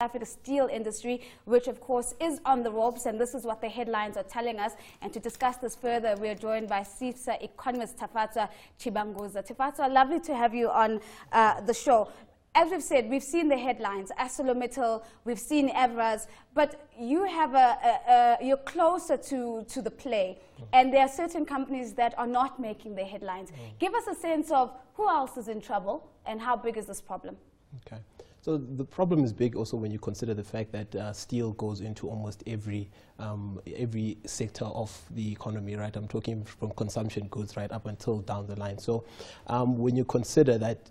Africa steel industry, which of course is on the ropes, and this is what the headlines are telling us. And to discuss this further, we are joined by SEIFSA Economist Tafadzwa Chibanguza. Tafadzwa, lovely to have you on the show. As we've said, we've seen the headlines, ArcelorMittal, we've seen Evraz, but you have you're closer to the play, and there are certain companies that are not making the headlines. Give us a sense of who else is in trouble and how big is this problem? Okay. So the problem is big also when you consider the fact that steel goes into almost every sector of the economy, right? I'm talking from consumption goods right up until down the line. So when you consider that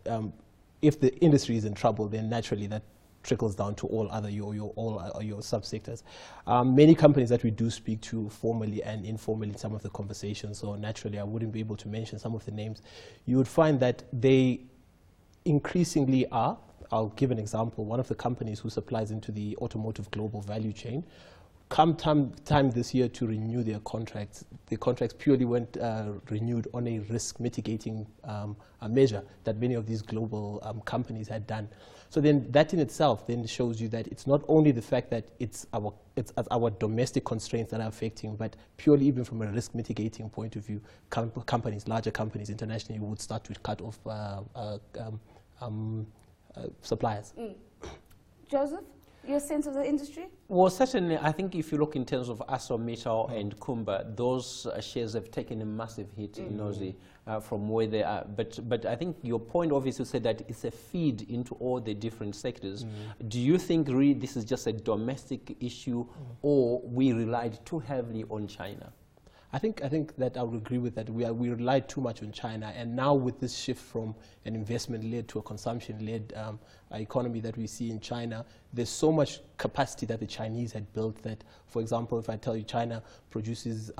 if the industry is in trouble, then naturally that trickles down to all other your subsectors. Many companies that we do speak to formally and informally in some of the conversations, so naturally I wouldn't be able to mention some of the names, you would find that they increasingly are. I'll give an example. One of the companies who supplies into the automotive global value chain, come time this year to renew their contracts, the contracts purely went renewed on a risk mitigating measure that many of these global companies had done. So then that in itself then shows you that it's not only the fact that it's our domestic constraints that are affecting, but purely even from a risk mitigating point of view, companies, larger companies internationally would start to cut off suppliers. Joseph, your sense of the industry? Well, certainly, I think if you look in terms of ArcelorMittal and Kumba, those shares have taken a massive hit in Aussie from where they are. But I think your point obviously said that it's a feed into all the different sectors. Do you think really this is just a domestic issue, or we relied too heavily on China? I think that I would agree with that. We relied too much on China, and now with this shift from an investment-led to a consumption-led economy that we see in China, there's so much capacity that the Chinese had built that, for example, if I tell you China produces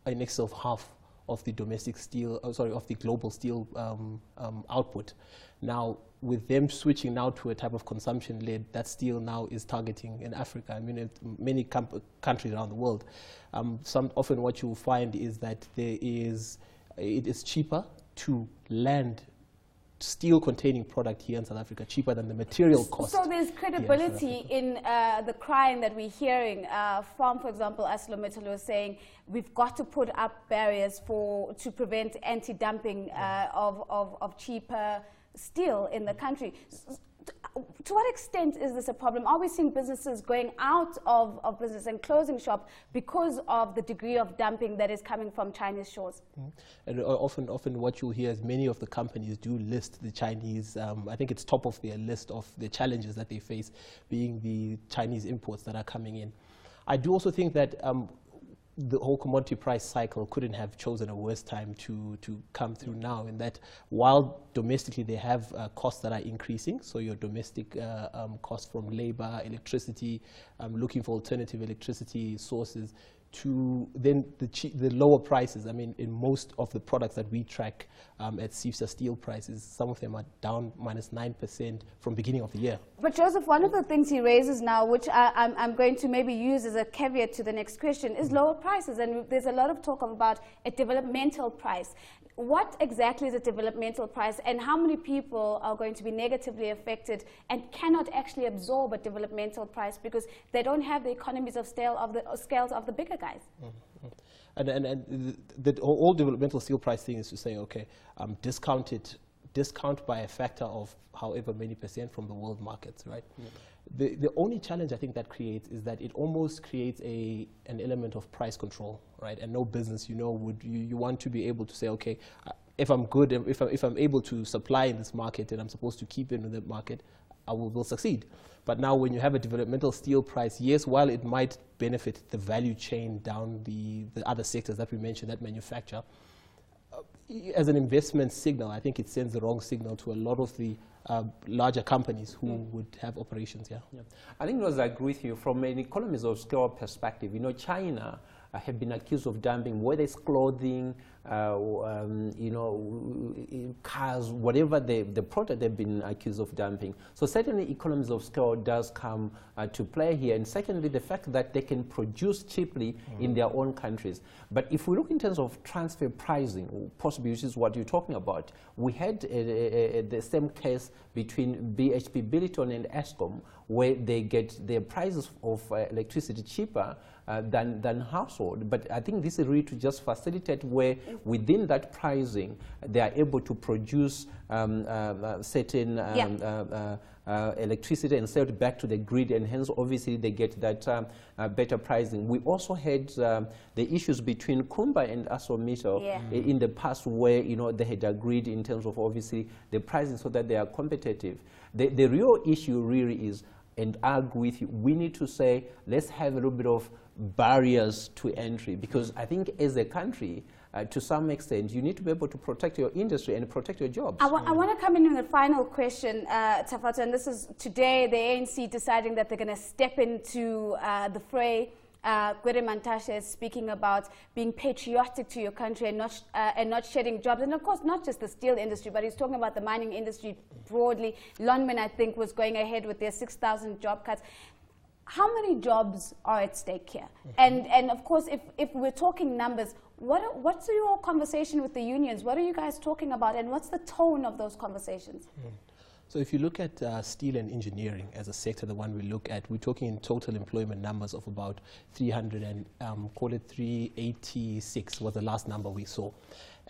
in excess of half of the domestic steel, of the global steel output. Now, with them switching now to a type of consumption-led, that steel now is targeting in Africa. I mean, many countries around the world. Often what you'll find is that it is cheaper to land steel-containing product here in South Africa, cheaper than the material cost. So there's credibility in the crying that we're hearing from, for example, ArcelorMittal was saying we've got to put up barriers to prevent anti-dumping of cheaper steel in the country. To what extent is this a problem? Are we seeing businesses going out of business and closing shop because of the degree of dumping that is coming from Chinese shores? And often what you'll hear is many of the companies do list the Chinese, I think it's top of their list of the challenges that they face, being the Chinese imports that are coming in. I do also think that the whole commodity price cycle couldn't have chosen a worse time to come through now, in that while domestically they have costs that are increasing, so your domestic costs from labor, electricity, looking for alternative electricity sources, to then the lower prices. I mean, in most of the products that we track at SEIFSA steel prices, some of them are down -9% from beginning of the year. But Joseph, one of the things he raises now, which I'm going to maybe use as a caveat to the next question, is lower prices. And there's a lot of talk about a developmental price. What exactly is a developmental price, and how many people are going to be negatively affected and cannot actually absorb a developmental price because they don't have the economies of scales of the bigger guys? And the whole developmental steel price thing is to say, okay, discount by a factor of however many % from the world markets, right? The only challenge I think that creates is that it almost creates an element of price control, right? And no business, you want to be able to say, okay, if I'm good, if I'm able to supply in this market and I'm supposed to keep in the market, I will succeed. But now when you have a developmental steel price, yes, while it might benefit the value chain down the other sectors that we mentioned that manufacture, as an investment signal, I think it sends the wrong signal to a lot of the larger companies who would have operations here. Yeah. I think I agree with you from an economies of scale perspective. China have been accused of dumping, whether it's clothing, you know, cars, whatever the product they've been accused of dumping. So certainly economies of scale does come to play here. And secondly, the fact that they can produce cheaply in their own countries. But if we look in terms of transfer pricing, possibly which is what you're talking about, we had the same case between BHP Billiton and Eskom, where they get their prices of electricity cheaper than household. But I think this is really to just facilitate where within that pricing they are able to produce certain electricity and sell it back to the grid, and hence obviously they get that better pricing. We also had the issues between Kumba and ArcelorMittal in the past, where, you know, they had agreed in terms of obviously the pricing so that they are competitive. The real issue really is, and I agree with you, we need to say, let's have a little bit of barriers to entry, because I think as a country, to some extent, you need to be able to protect your industry and protect your jobs. I want to come in with a final question, Tafadzwa, and this is today the ANC deciding that they're going to step into the fray. Gwede Mantashe is speaking about being patriotic to your country and not shedding jobs. And of course, not just the steel industry, but he's talking about the mining industry broadly. Lonmin, I think, was going ahead with their 6,000 job cuts. How many jobs are at stake here? And of course, if we're talking numbers, what's your conversation with the unions? What are you guys talking about, and what's the tone of those conversations? So if you look at steel and engineering as a sector, the one we look at, we're talking in total employment numbers of about 300 and call it 386 was the last number we saw.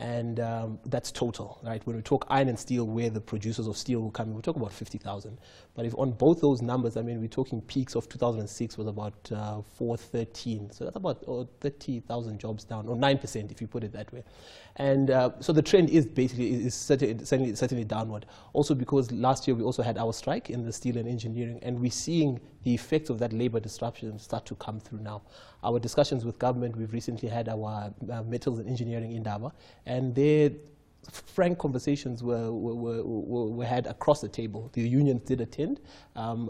And that's total, right? When we talk iron and steel, where the producers of steel will come in, we talk about 50,000. But if on both those numbers, I mean, we're talking peaks of 2006 was about 413. So that's about 30,000 jobs down, or 9% if you put it that way. And so the trend is basically certainly downward. Also because last year we also had our strike in the steel and engineering, and we're seeing the effects of that labor disruption start to come through now. Our discussions with government, we've recently had our metals and engineering Indaba, and their frank conversations were had across the table. The unions did attend,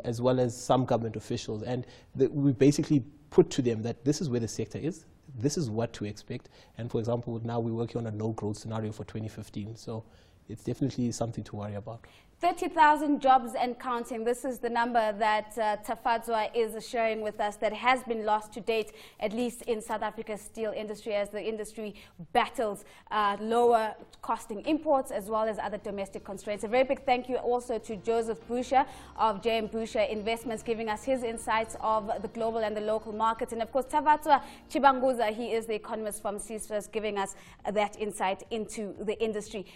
as well as some government officials, and we basically put to them that this is where the sector is, this is what to expect, and for example, now we're working on a no-growth scenario for 2015, so it's definitely something to worry about. 30,000 jobs and counting. This is the number that Tafadzwa is sharing with us that has been lost to date, at least in South Africa's steel industry, as the industry battles lower costing imports as well as other domestic constraints. A very big thank you also to Joseph Busha of JM Busha Investments, giving us his insights of the global and the local markets. And of course, Tafadzwa Chibanguza, he is the economist from SEIFSA, giving us that insight into the industry.